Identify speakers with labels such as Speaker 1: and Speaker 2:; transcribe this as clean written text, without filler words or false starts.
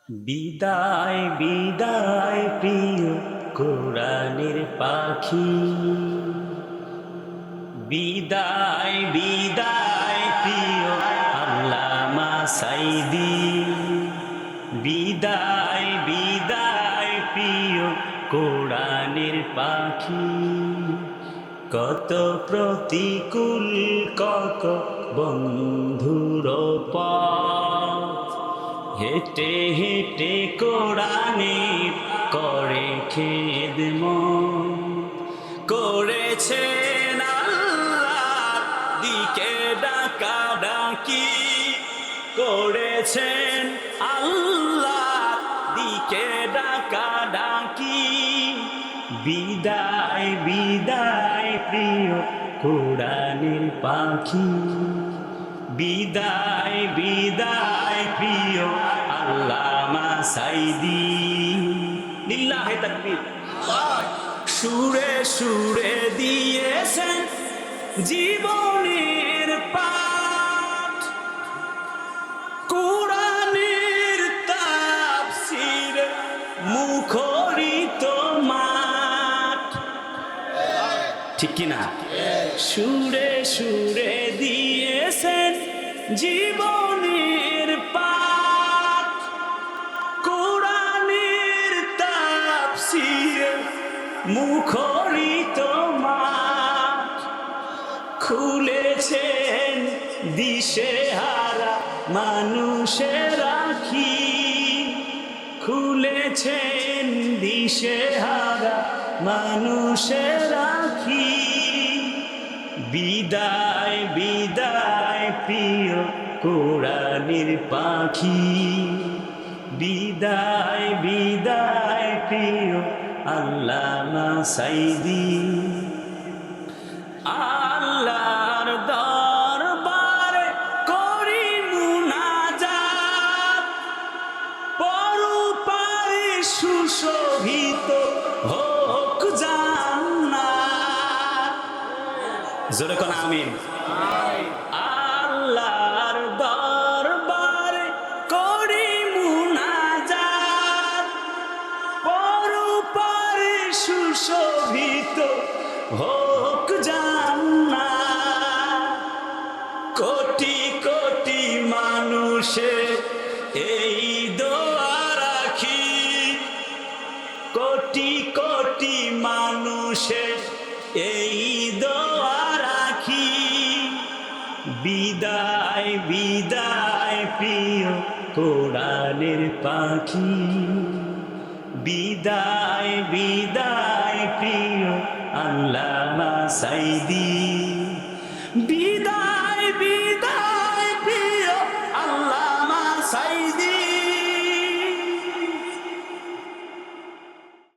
Speaker 1: বিদায় বিদায় প্রিয় কোরআনের পাখি, বিদায় বিদায় প্রিয় আল্লামা সাঈদী, বিদায় বিদায় প্রিয় কোরআনের পাখি। কত প্রতিকূল কত বন্ধুর পথ, হেঁটে হেঁটে কোরআনের করে খেদমত, করেছেন আল্লাহর দিকে ডাকা ডাকি, করেছেন আল্লাহর দিকে ডাকা ডাকি। বিদায় বিদায় প্রিয় কোরআনের পাখি, বিদায় বিদায় প্রিয় আল্লামা সাঈদী। লিল্লাহে তাকবীর। সুরে সুরে দিয়েছেন জীবনের পাঠ, কোরআনের তাফসীর মুখরিত মাঠ, ঠিক কিনা? সুরে সুরে দিয়েছেন জীবনের পাঠ, কোরআনের তাফসীর মুখরিত মাঠ, খুলেছেন দিশেহারা মানুষের আঁখি, খুলেছেন দিশেহারা মানুষের আঁখি। বিদায় বিদায় প্রিয় কোরআনের পাখি, বিদায় বিদায় প্রিয় আল্লামা সাঈদী। আল্লাহর দরবারে করি মুনাজাত, পরপারে সুশোভিত হোক জান্নাত। জোরে কোন আমিন। আল্লাহর দরবারে করি মুনাজাত, পরপারে সুশোভিত হোক জান্নাত। কোটি কোটি মানুষের এই দোয়া রাখি, কোটি কোটি মানুষের এই দোয়া রাখি। বিদায় বিদায় প্রিয় কোরআনের পাখি, বিদায় বিদায় প্রিয় আল্লামা সাঈদী।